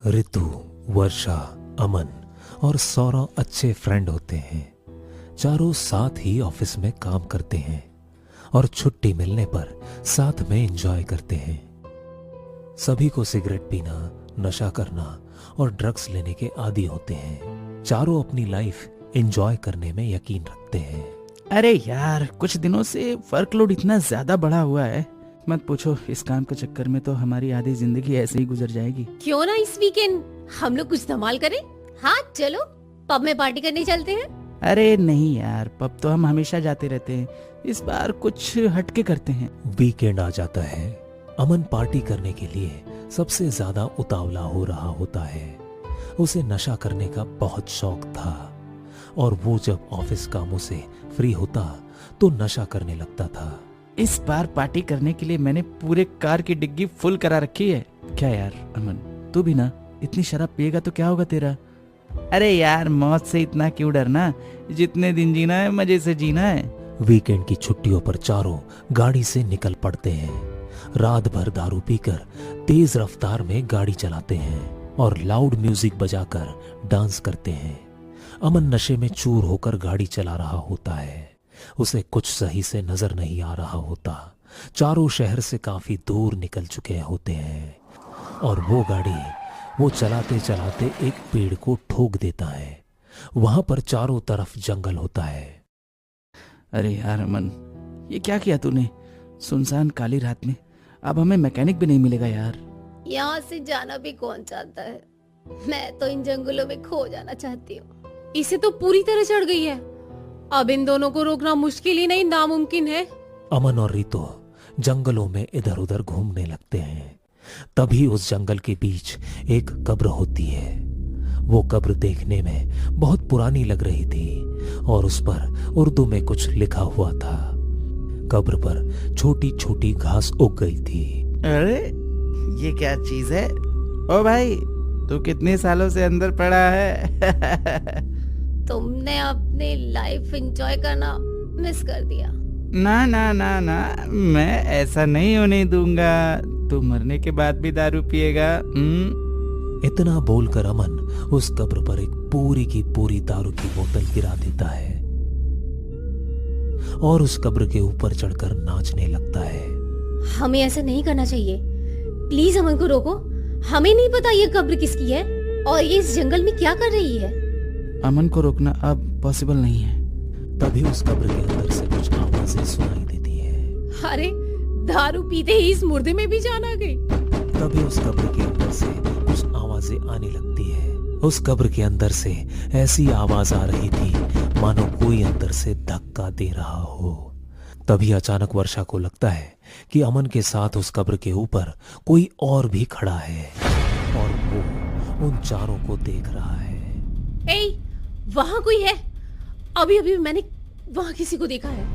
ऋतु, वर्षा, अमन और सौरव अच्छे फ्रेंड होते हैं। चारों साथ ही ऑफिस में काम करते हैं और छुट्टी मिलने पर साथ में एंजॉय करते हैं। सभी को सिगरेट पीना, नशा करना और ड्रग्स लेने के आदी होते हैं। चारों अपनी लाइफ एंजॉय करने में यकीन रखते हैं। अरे यार, कुछ दिनों से वर्कलोड इतना ज्यादा बढ़ा हुआ है, मत पूछो। इस काम के चक्कर में तो हमारी आधी जिंदगी ऐसे ही गुजर जाएगी। क्यों ना इस वीकेंड हम लोग कुछ धमाल करें? हाँ चलो, पब में पार्टी करने चलते हैं। अरे नहीं यार, पब तो हम हमेशा जाते रहते हैं, इस बार कुछ हटके करते हैं। वीकेंड आ जाता है। अमन पार्टी करने के लिए सबसे ज्यादा उतावला हो रहा होता है। उसे नशा करने का बहुत शौक था और वो जब ऑफिस कामों से फ्री होता तो नशा करने लगता था। इस बार पार्टी करने के लिए मैंने पूरे कार की डिग्गी फुल करा रखी है। क्या यार अमन, तू भी ना इतनी शराब पिएगा तो क्या होगा तेरा? अरे यार, मौत से इतना क्यों डरना, जितने दिन जीना है मजे से जीना है। वीकेंड की छुट्टियों पर चारों गाड़ी से निकल पड़ते हैं। रात भर दारू पीकर तेज रफ्तार में गाड़ी चलाते हैं और लाउड म्यूजिक बजाकर डांस करते हैं। अमन नशे में चूर होकर गाड़ी चला रहा होता है। उसे कुछ सही से नजर नहीं आ रहा होता। चारों शहर से काफी दूर निकल चुके होते हैं और वो गाड़ी वो चलाते चलाते एक पेड़ को ठोक देता है। वहां पर चारों तरफ जंगल होता है। अरे यार अमन, ये क्या किया तूने? सुनसान काली रात में अब हमें मैकेनिक भी नहीं मिलेगा यार। यहाँ से जाना भी कौन चाहता है? मैं तो इन जंगलों में खो जाना चाहती हूँ। इसे तो पूरी तरह चढ़ गई है। अब इन दोनों को रोकना मुश्किल ही नहीं, नामुमकिन है। अमन और रितु जंगलों में इधर उधर घूमने लगते हैं। तभी उस जंगल के बीच एक कब्र होती है। वो कब्र देखने में बहुत पुरानी लग रही थी और उस पर उर्दू में कुछ लिखा हुआ था। कब्र पर छोटी छोटी घास उग गई थी। अरे ये क्या चीज है? ओ भाई, तू कितने सालों से अंदर पड़ा है? तुमने अपनी लाइफ एंजॉय करना मिस कर दिया। ना ना ना ना, मैं ऐसा नहीं होने दूंगा। तू मरने के बाद भी दारू पिएगा? इतना बोलकर अमन उस कब्र पर एक पूरी की पूरी दारू की बोतल गिरा देता है और उस कब्र के ऊपर चढ़कर नाचने लगता है। हमें ऐसा नहीं करना चाहिए, प्लीज अमन को रोको। हमें नहीं पता ये कब्र किसकी है और ये इस जंगल में क्या कर रही है। अमन को रोकना अब पॉसिबल नहीं है। तभी उस कब्र के अंदर से कुछ आवाजें सुनाई देती है। अरे दारू पीते ही इस मुर्दे में भी जान आ गई। तभी उस कब्र के अंदर से कुछ आवाजें आने लगती है। उस कब्र के अंदर से ऐसी आवाज आ रही थी मानो कोई अंदर से धक्का दे रहा हो। तभी अचानक वर्षा को लगता है कि अमन के साथ उस कब्र के ऊपर कोई और भी खड़ा है और वो उन चारों को देख रहा है। ए, वहाँ कोई है। अभी अभी मैंने वहाँ किसी को देखा है।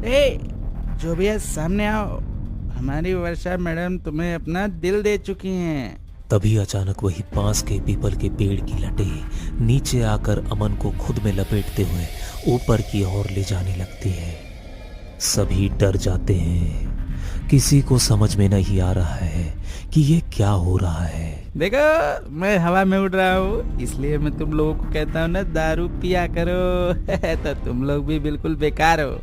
ए, जो भी है सामने आओ। हमारी वर्षा मैडम तुम्हें अपना दिल दे चुकी हैं। तभी अचानक वही पास के पीपल के पेड़ की लटें नीचे आकर अमन को खुद में लपेटते हुए ऊपर की ओर ले जाने लगती है। सभी डर जाते हैं। किसी को समझ में नहीं आ रहा है कि ये क्या हो रहा है। देखो, मैं हवा में उड़ रहा हूँ, इसलिए मैं तुम लोगों को कहता हूँ ना, दारू पिया करो। तो तुम लोग भी बिल्कुल बेकार हो।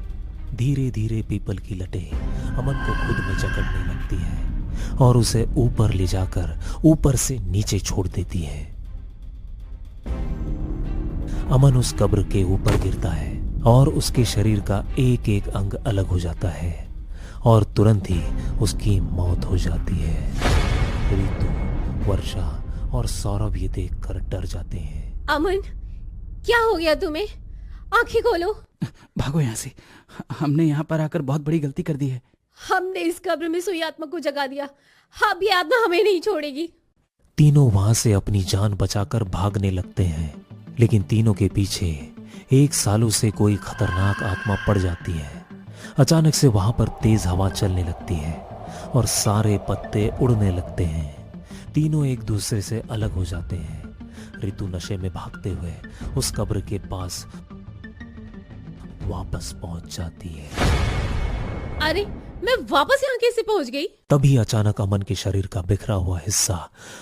धीरे धीरे पीपल की लटें अमन को खुद में जकड़ने लगती है और उसे ऊपर ले जाकर ऊपर से नीचे छोड़ देती है। अमन उस कब्र के ऊपर गिरता है और उसके शरीर का एक एक अंग अलग हो जाता है और तुरंत ही उसकी मौत हो जाती है। ऋतु, वर्षा और सौरभ ये देखकर डर जाते हैं। अमन, क्या हो गया तुम्हें? आंखें खोलो। भागो यहाँ से, हमने यहाँ पर आकर बहुत बड़ी गलती कर दी है। हमने इस कब्र में सोई आत्मा को जगा दिया। अब ये आत्मा हमें नहीं छोड़ेगी। तीनों वहां से अपनी जान बचाकर भागने लगते हैं, लेकिन तीनों के पीछे एक सालों से कोई खतरनाक आत्मा पड़ जाती है। अचानक से वहां पर तेज हवा चलने लगती है और सारे पत्ते उड़ने लगते हैं। तीनों एक दूसरे से अलग हो जाते हैं। ऋतु नशे में भागते हुए उस कब्र के पास वापस पहुंच जाती है। अरे मैं वापस यहाँ कैसे पहुंच गई? तभी अचानक अमन के शरीर का बिखरा हुआ हिस्सा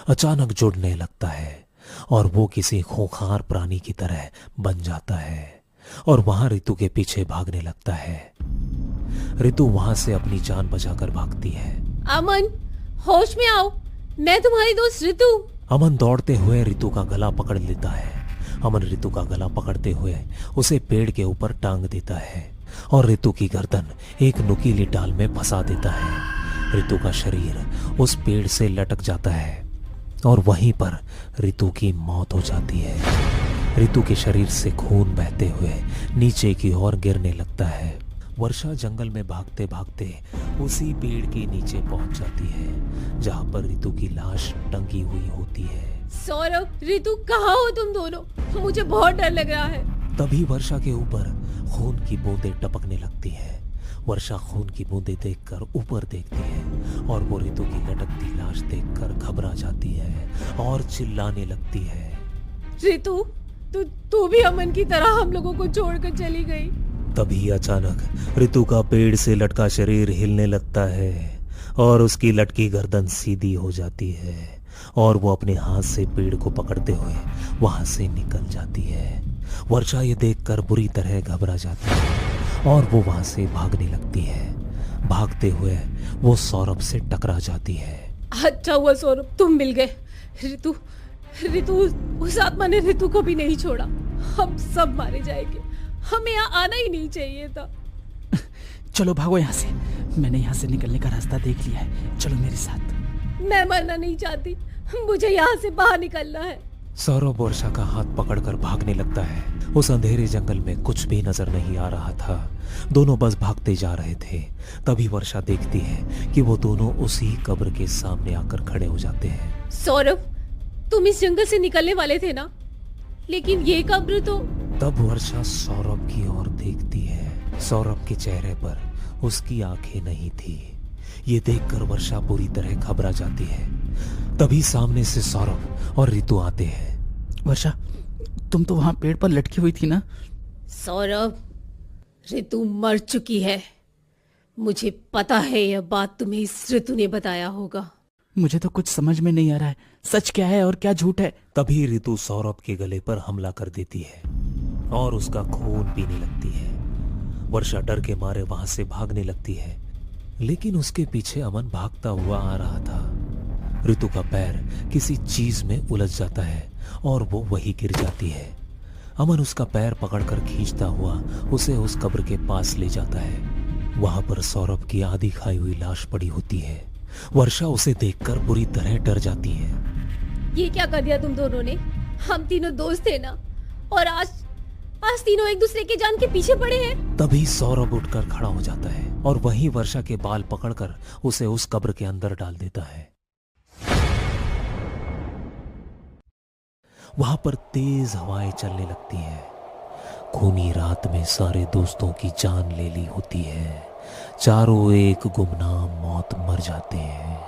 अचानक जुड़ने लगता है और वो किसी खूंखार प्राणी की तरह बन जाता है और वहां रितु के पीछे भागने लगता है। रितु वहां से अपनी जान बचाकर भागती है। अमन, होश में आओ, मैं तुम्हारी दोस्त रितु। अमन दौड़ते हुए रितु का गला पकड़ लेता है। अमन रितु का गला पकड़ते हुए उसे पेड़ के ऊपर टांग देता है और रितु की गर्दन एक नुकीली डाल में फंसा देता है। रितु का शरीर उस पेड़ से लटक जाता है और वहीं पर रितु की मौत हो जाती है। रितु के शरीर से खून बहते हुए नीचे की ओर गिरने लगता है। वर्षा जंगल में भागते भागते उसी पेड़ के नीचे पहुंच जाती है जहां पर रितु की लाश टंगी हुई होती है। सौरभ, रितु, कहाँ हो तुम दोनों? मुझे बहुत डर लग रहा है। तभी वर्षा के ऊपर खून की बूंदें टपकने लगती हैं। वर्षा खून की बूंदें देखकर ऊपर देखती है और वो रितु की लटकती लाश देखकर घबरा जाती है और चिल्लाने लगती है, रितु, तू भी अमन की तरह हम लोगों को छोड़कर चली गई। तभी अचानक रितु का पेड़ से लटका शरीर हिलने लगता है और उसकी लटकी गर्दन सीधी हो जाती है और वो अपने हाथ से पेड़ को पकड़ते हुए वहां से निकल जाती है। वर्षा ये देखकर बुरी तरह घबरा जाती है और वो वहां से भागने लगती है। भागते हुए वो सौरभ से टकरा जाती है। अच्छा हुआ सौरभ, तुम मिल गए। रितु, उस आत्मा ने रितु को भी नहीं छोड़ा। हम सब मारे जाएंगे। हमें यहाँ आना ही नहीं चाहिए था। चलो भागो यहाँ से, मैंने यहाँ से निकलने का रास्ता देख लिया है, चलो मेरे साथ। मैं मरना नहीं चाहती, मुझे यहाँ से बाहर निकलना है। सौरभ वर्षा का हाथ पकड़कर भागने लगता है। उस अंधेरे जंगल में कुछ भी नजर नहीं आ रहा था। दोनों बस भागते जा रहे थे। तभी वर्षा देखती है कि वो दोनों उसी कब्र के सामने आकर खड़े हो जाते हैं। सौरभ, तुम इस जंगल से निकलने वाले थे ना, लेकिन ये कब्र तो। तब वर्षा सौरभ की ओर देखती है। सौरभ के चेहरे पर उसकी आंखें नहीं थी। ये देखकर वर्षा पूरी तरह घबरा जाती है। तभी सामने से सौरभ और रितु आते हैं। वर्षा, तुम तो वहां पेड़ पर लटकी हुई थी ना? सौरभ, रितु मर चुकी है। मुझे पता है यह बात तुम्हें इस रितु ने बताया होगा। मुझे तो कुछ समझ में नहीं आ रहा है, सच क्या है और क्या झूठ है। तभी रितु सौरभ के गले पर हमला कर देती है और उसका खून पीने लगती है। वर्षा डर के मारे वहां से भागने लगती है, लेकिन उसके पीछे अमन भागता हुआ आ रहा था। रितु का पैर किसी चीज में उलझ जाता है और वो वहीं गिर जाती है। अमन उसका पैर पकड़कर खींचता हुआ उसे उस कब्र के पास ले जाता है। वहां पर सौरभ की आधी खाई हुई लाश पड़ी होती है। वर्षा उसे देखकर बुरी तरह डर जाती है। ये क्या कर दिया तुम दोनों ने? हम तीनों दोस्त थे ना, और आज तीनों एक दूसरे के जान के पीछे पड़े हैं। तभी सौरभ उठकर खड़ा हो जाता है और वहीं वर्षा के बाल पकड़कर उसे उस कब्र के अंदर डाल देता है। वहां पर तेज हवाएं चलने लगती हैं। खूनी रात में सारे दोस्तों की जान ले ली होती है। चारों एक गुमनाम मौत मर जाते हैं।